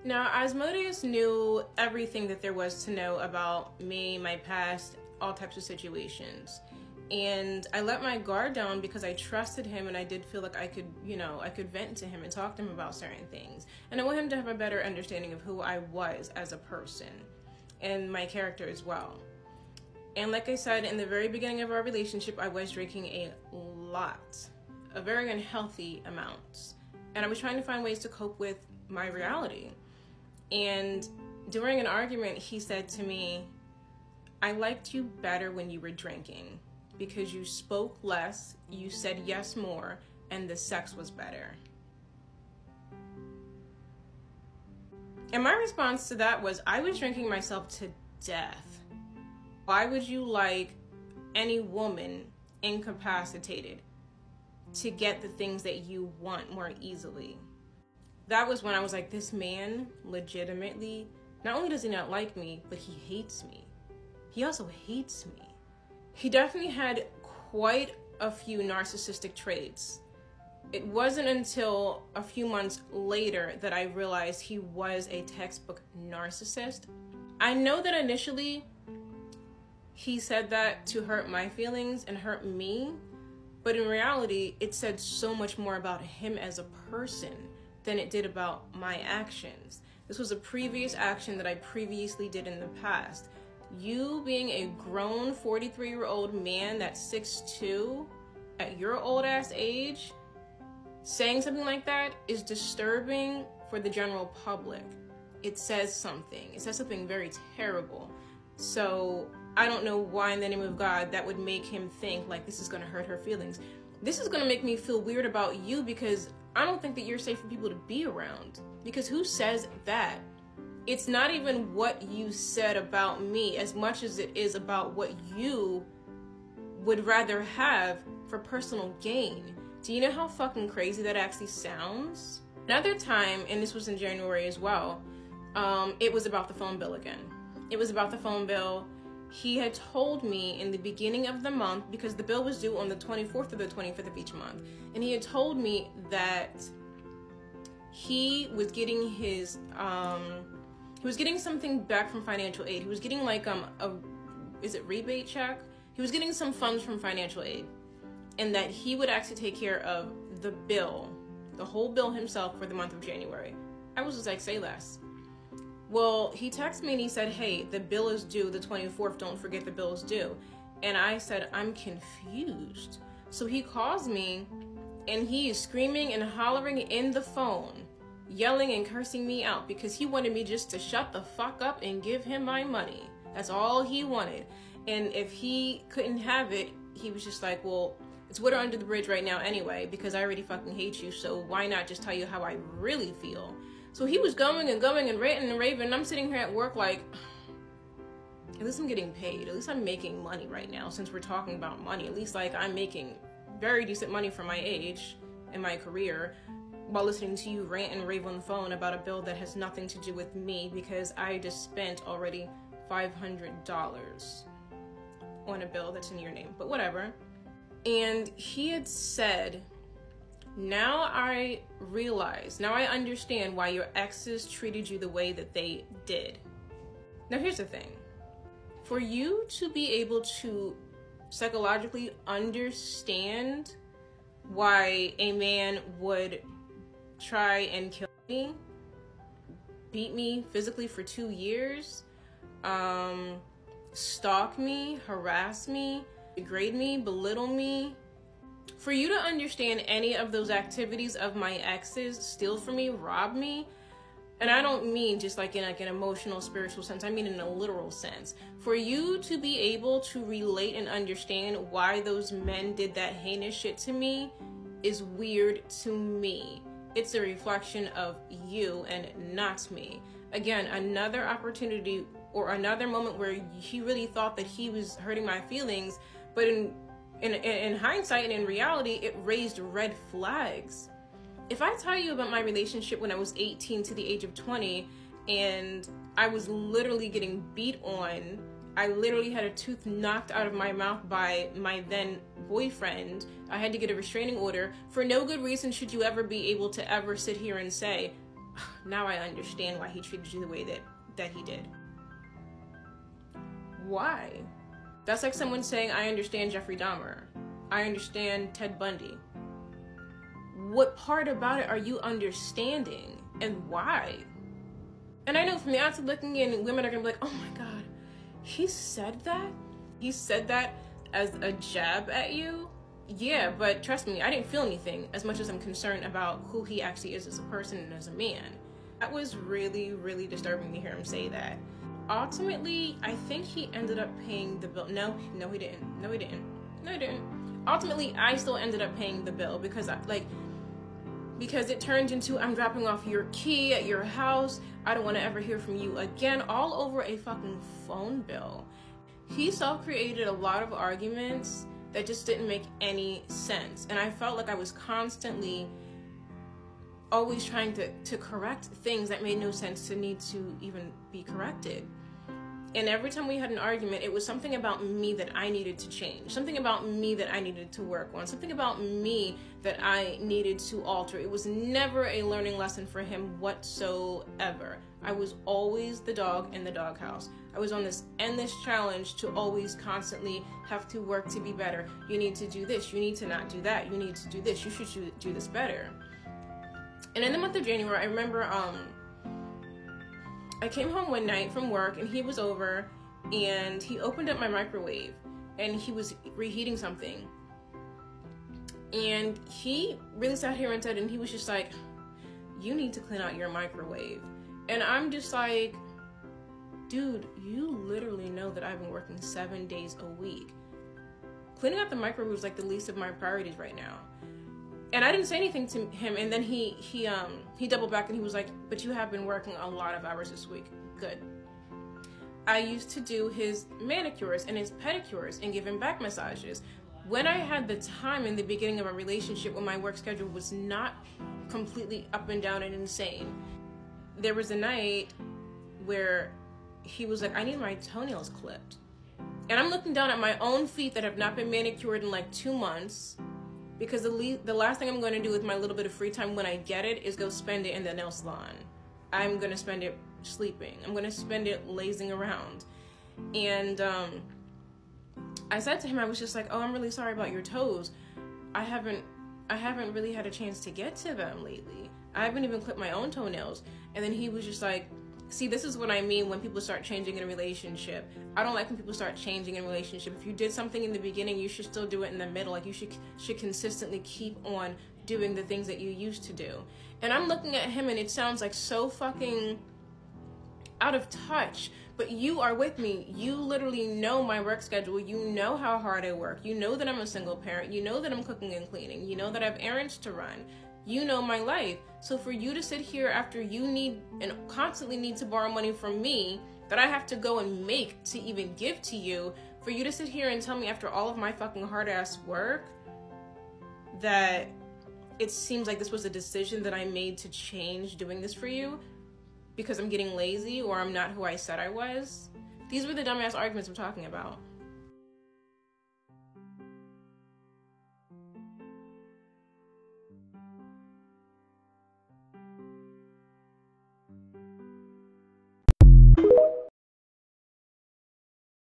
Now, Asmodeus knew everything that there was to know about me, my past, all types of situations. And I let my guard down because I trusted him, and I did feel like I could, I could vent to him and talk to him about certain things. And I want him to have a better understanding of who I was as a person and my character as well. And like I said, in the very beginning of our relationship, I was drinking a lot, a very unhealthy amount. And I was trying to find ways to cope with my reality. And during an argument, he said to me, I liked you better when you were drinking because you spoke less, you said yes more, and the sex was better. And my response to that was, I was drinking myself to death. Why would you like any woman incapacitated to get the things that you want more easily? That was when I was like, this man legitimately, not only does he not like me, but he hates me. He also hates me. He definitely had quite a few narcissistic traits. It wasn't until a few months later that I realized he was a textbook narcissist. I know that initially he said that to hurt my feelings and hurt me, but in reality, it said so much more about him as a person than it did about my actions. This was a previous action that I previously did in the past. You being a grown 43-year-old man that's 6'2", at your old ass age, saying something like that is disturbing for the general public. It says something. It says something very terrible. So I don't know why in the name of God that would make him think like this is gonna hurt her feelings. This is gonna make me feel weird about you because I don't think that you're safe for people to be around. Because who says that? It's not even what you said about me as much as it is about what you would rather have for personal gain. Do you know how fucking crazy that actually sounds? Another time, and this was in January as well, it was about the phone bill again. It was about the phone bill. He had told me in the beginning of the month, because the bill was due on the 24th or the 25th of each month, and he had told me that he was getting his, he was getting something back from financial aid. He was getting like is it rebate check? He was getting some funds from financial aid, and that he would actually take care of the bill, the whole bill himself for the month of January. I was just like, say less. Well, he texted me and he said, hey, the bill is due the 24th. Don't forget the bill is due. And I said, I'm confused. So he calls me and he is screaming and hollering in the phone, yelling and cursing me out because he wanted me just to shut the fuck up and give him my money. That's all he wanted. And if he couldn't have it, he was just like, well, it's water under the bridge right now anyway, because I already fucking hate you. So why not just tell you how I really feel? So he was going and ranting and raving, and I'm sitting here at work like, at least I'm getting paid. At least I'm making money right now, since we're talking about money. At least like I'm making very decent money for my age and my career while listening to you rant and rave on the phone about a bill that has nothing to do with me because I just spent already $500 on a bill that's in your name, but whatever. And he had said, now I realize, now I understand why your exes treated you the way that they did. Now here's the thing. For you to be able to psychologically understand why a man would try and kill me, beat me physically for 2 years, stalk me, harass me, degrade me, belittle me, for you to understand any of those activities of my exes, steal from me, rob me, and I don't mean just like in like an emotional, spiritual sense, I mean in a literal sense. For you to be able to relate and understand why those men did that heinous shit to me is weird to me. It's a reflection of you and not me. Again, another opportunity or another moment where he really thought that he was hurting my feelings, but in hindsight and in reality, it raised red flags. If I tell you about my relationship when I was 18 to the age of 20, and I was literally getting beat on, I literally had a tooth knocked out of my mouth by my then boyfriend. I had to get a restraining order. For no good reason should you ever be able to ever sit here and say, now I understand why he treated you the way that he did. Why? That's like someone saying, I understand Jeffrey Dahmer. I understand Ted Bundy. What part about it are you understanding, and why? And I know from the outside looking in, women are gonna be like, oh my God, he said that? He said that as a jab at you? Yeah, but trust me, I didn't feel anything as much as I'm concerned about who he actually is as a person and as a man. That was really, really disturbing to hear him say that. Ultimately, I think he ended up paying the bill. No, he didn't. No, he didn't. No, he didn't. Ultimately, I still ended up paying the bill because because it turned into, I'm dropping off your key at your house. I don't want to ever hear from you again, all over a fucking phone bill. He self-created a lot of arguments that just didn't make any sense. And I felt like I was constantly always trying to correct things that made no sense to need to even be corrected. And every time we had an argument, it was something about me that I needed to change, something about me that I needed to work on, something about me that I needed to alter. It was never a learning lesson for him whatsoever. I was always the dog in the doghouse. I was on this endless challenge to always constantly have to work to be better. You need to do this. You need to not do that. You need to do this. You should do this better. And in the month of January, I remember I came home one night from work and he was over and he opened up my microwave and he was reheating something. And he really sat here and said, and he was just like, you need to clean out your microwave. And I'm just like, dude, you literally know that I've been working 7 days a week. Cleaning out the microwave was like the least of my priorities right now. And I didn't say anything to him, and then he doubled back and he was like, but you have been working a lot of hours this week. Good. I used to do his manicures and his pedicures and give him back massages. When I had the time in the beginning of a relationship when my work schedule was not completely up and down and insane, there was a night where he was like, I need my toenails clipped. And I'm looking down at my own feet that have not been manicured in like 2 months, because the last thing I'm going to do with my little bit of free time when I get it is go spend it in the nail salon. I'm going to spend it sleeping. I'm going to spend it lazing around. And I said to him, I was just like, oh, I'm really sorry about your toes. I haven't really had a chance to get to them lately. I haven't even clipped my own toenails. And then he was just like, see, this is what I mean when people start changing in a relationship. I don't like when people start changing in a relationship. If you did something in the beginning, you should still do it in the middle. Like, you should consistently keep on doing the things that you used to do. And I'm looking at him and it sounds like so fucking out of touch. But you are with me. You literally know my work schedule. You know how hard I work. You know that I'm a single parent. You know that I'm cooking and cleaning. You know that I have errands to run. You know my life. So for you to sit here after you need and constantly need to borrow money from me that I have to go and make to even give to you, for you to sit here and tell me after all of my fucking hard ass work that it seems like this was a decision that I made to change doing this for you because I'm getting lazy or I'm not who I said I was. These were the dumbass arguments I'm talking about.